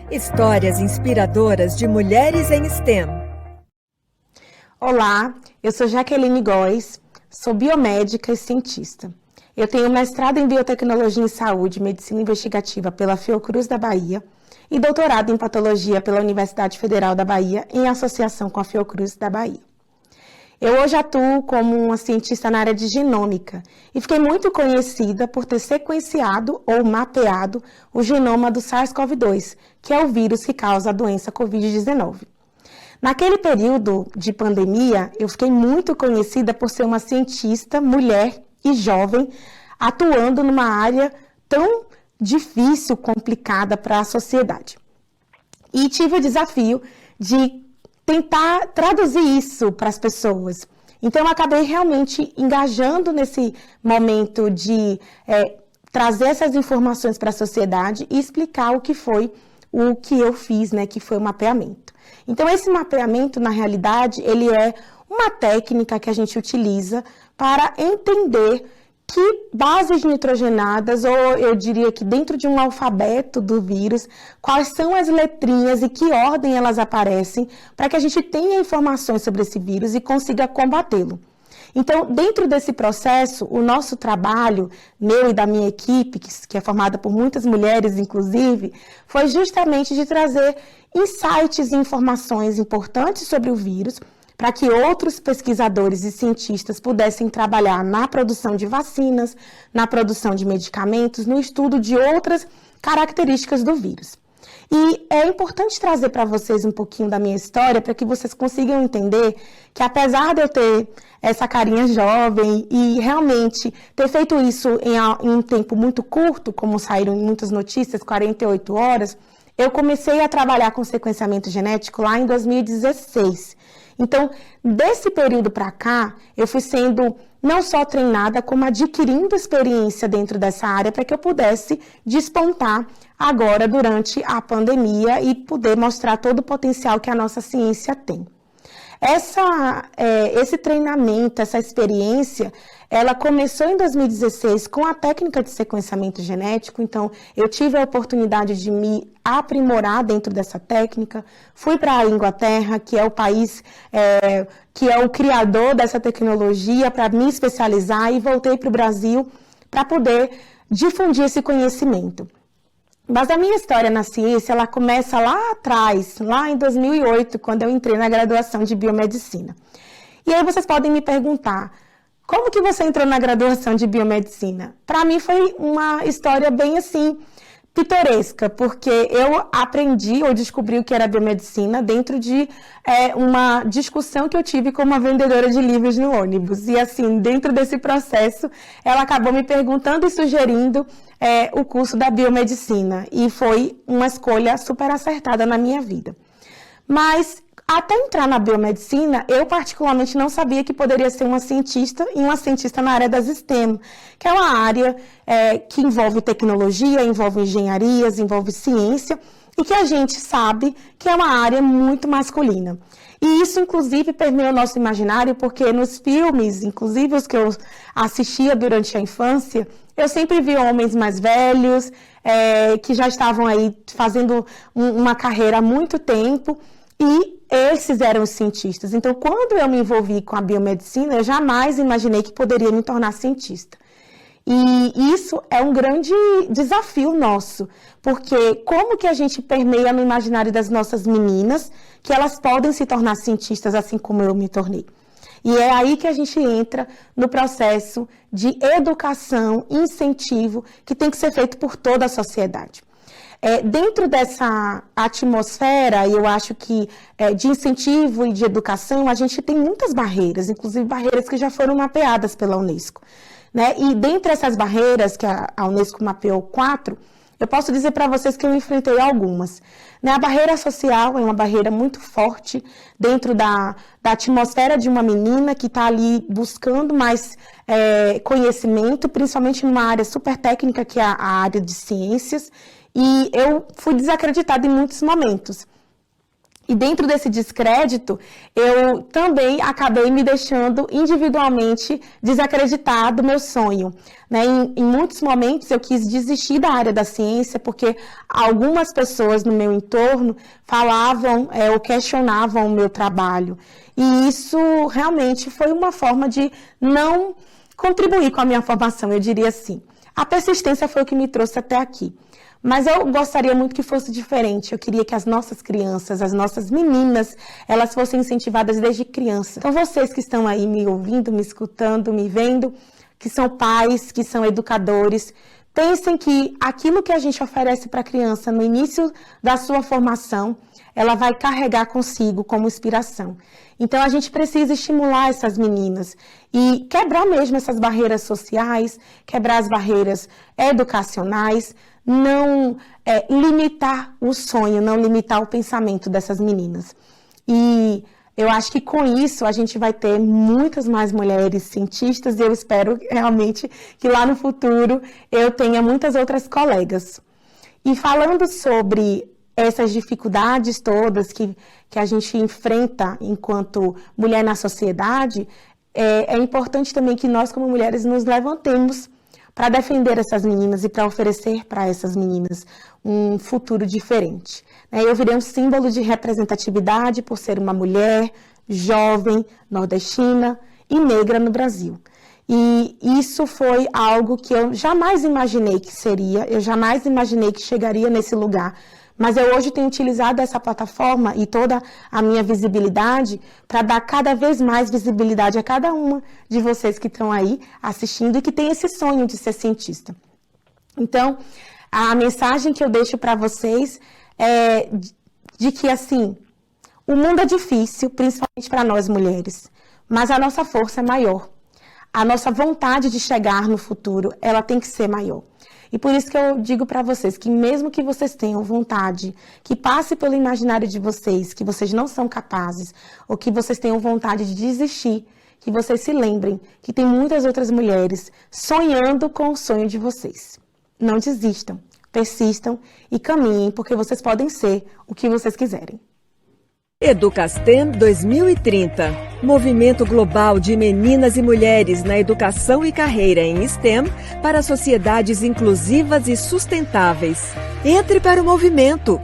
Histórias inspiradoras de mulheres em STEM. Olá, eu sou Jaqueline Góes, sou biomédica e cientista. Eu tenho mestrado em Biotecnologia em Saúde e Medicina Investigativa pela Fiocruz da Bahia e doutorado em Patologia pela Universidade Federal da Bahia, em associação com a Fiocruz da Bahia. Eu hoje atuo como uma cientista na área de genômica e fiquei muito conhecida por ter sequenciado ou mapeado o genoma do SARS-CoV-2, que é o vírus que causa a doença Covid-19. Naquele período de pandemia, eu fiquei muito conhecida por ser uma cientista, mulher e jovem, atuando numa área tão difícil, complicada para a sociedade. E tive o desafio de tentar traduzir isso para as pessoas. Então, eu acabei realmente engajando nesse momento de trazer essas informações para a sociedade e explicar o que foi o que eu fiz, né, que foi o mapeamento. Então, esse mapeamento, na realidade, ele é uma técnica que a gente utiliza para entender que bases nitrogenadas, ou eu diria que dentro de um alfabeto do vírus, quais são as letrinhas e que ordem elas aparecem, para que a gente tenha informações sobre esse vírus e consiga combatê-lo. Então, dentro desse processo, o nosso trabalho, meu e da minha equipe, que é formada por muitas mulheres, inclusive, foi justamente de trazer insights e informações importantes sobre o vírus, para que outros pesquisadores e cientistas pudessem trabalhar na produção de vacinas, na produção de medicamentos, no estudo de outras características do vírus. E é importante trazer para vocês um pouquinho da minha história, para que vocês consigam entender que, apesar de eu ter essa carinha jovem e realmente ter feito isso em um tempo muito curto, como saíram em muitas notícias, 48 horas, eu comecei a trabalhar com sequenciamento genético lá em 2016. Então, desse período para cá, eu fui sendo não só treinada, como adquirindo experiência dentro dessa área para que eu pudesse despontar agora durante a pandemia e poder mostrar todo o potencial que a nossa ciência tem. Esse treinamento, essa experiência, ela começou em 2016 com a técnica de sequenciamento genético, então eu tive a oportunidade de me aprimorar dentro dessa técnica, fui para a Inglaterra, que é o país que é o criador dessa tecnologia, para me especializar e voltei para o Brasil para poder difundir esse conhecimento. Mas a minha história na ciência, ela começa lá atrás, lá em 2008, quando eu entrei na graduação de biomedicina. E aí vocês podem me perguntar, como que você entrou na graduação de biomedicina? Para mim foi uma história bem assim, pitoresca, porque eu aprendi ou descobri o que era biomedicina dentro de uma discussão que eu tive com uma vendedora de livros no ônibus. E assim, dentro desse processo, ela acabou me perguntando e sugerindo o curso da biomedicina. E foi uma escolha super acertada na minha vida. Mas até entrar na biomedicina, eu particularmente não sabia que poderia ser uma cientista e uma cientista na área das STEM, que é uma área que envolve tecnologia, envolve engenharias, envolve ciência, e que a gente sabe que é uma área muito masculina. E isso, inclusive, permeia o nosso imaginário, porque nos filmes, inclusive os que eu assistia durante a infância, eu sempre vi homens mais velhos, que já estavam aí fazendo uma carreira há muito tempo, e esses eram os cientistas. Então, quando eu me envolvi com a biomedicina, eu jamais imaginei que poderia me tornar cientista. E isso é um grande desafio nosso, porque como que a gente permeia no imaginário das nossas meninas que elas podem se tornar cientistas assim como eu me tornei? E é aí que a gente entra no processo de educação, incentivo, que tem que ser feito por toda a sociedade. Dentro dessa atmosfera, eu acho que de incentivo e de educação, a gente tem muitas barreiras, inclusive barreiras que já foram mapeadas pela Unesco. Né? E dentre essas barreiras, que a Unesco mapeou 4, eu posso dizer para vocês que eu enfrentei algumas. Né? A barreira social é uma barreira muito forte dentro da atmosfera de uma menina que está ali buscando mais conhecimento, principalmente numa área super técnica, que é a área de ciências, e eu fui desacreditada em muitos momentos. E dentro desse descrédito, eu também acabei me deixando individualmente desacreditar do meu sonho, né? Em muitos momentos eu quis desistir da área da ciência porque algumas pessoas no meu entorno falavam ou questionavam o meu trabalho. E isso realmente foi uma forma de não contribuir com a minha formação, eu diria assim. A persistência foi o que me trouxe até aqui. Mas eu gostaria muito que fosse diferente. Eu queria que as nossas crianças, as nossas meninas, elas fossem incentivadas desde criança. Então, vocês que estão aí me ouvindo, me escutando, me vendo, que são pais, que são educadores, pensem que aquilo que a gente oferece para a criança no início da sua formação, ela vai carregar consigo como inspiração. Então, a gente precisa estimular essas meninas e quebrar mesmo essas barreiras sociais, quebrar as barreiras educacionais, não limitar o sonho, não limitar o pensamento dessas meninas. E eu acho que com isso a gente vai ter muitas mais mulheres cientistas e eu espero realmente que lá no futuro eu tenha muitas outras colegas. E falando sobre essas dificuldades todas que a gente enfrenta enquanto mulher na sociedade, é importante também que nós como mulheres nos levantemos para defender essas meninas e para oferecer para essas meninas um futuro diferente. Eu virei um símbolo de representatividade por ser uma mulher jovem, nordestina e negra no Brasil. E isso foi algo que eu jamais imaginei que seria, eu jamais imaginei que chegaria nesse lugar. Mas eu hoje tenho utilizado essa plataforma e toda a minha visibilidade para dar cada vez mais visibilidade a cada uma de vocês que estão aí assistindo e que tem esse sonho de ser cientista. Então, a mensagem que eu deixo para vocês é de que, assim, o mundo é difícil, principalmente para nós mulheres, mas a nossa força é maior. A nossa vontade de chegar no futuro, ela tem que ser maior. E por isso que eu digo para vocês que mesmo que vocês tenham vontade, que passe pelo imaginário de vocês, que vocês não são capazes, ou que vocês tenham vontade de desistir, que vocês se lembrem que tem muitas outras mulheres sonhando com o sonho de vocês. Não desistam, persistam e caminhem, porque vocês podem ser o que vocês quiserem. Educastem 2030. Movimento global de meninas e mulheres na educação e carreira em STEM para sociedades inclusivas e sustentáveis. Entre para o movimento!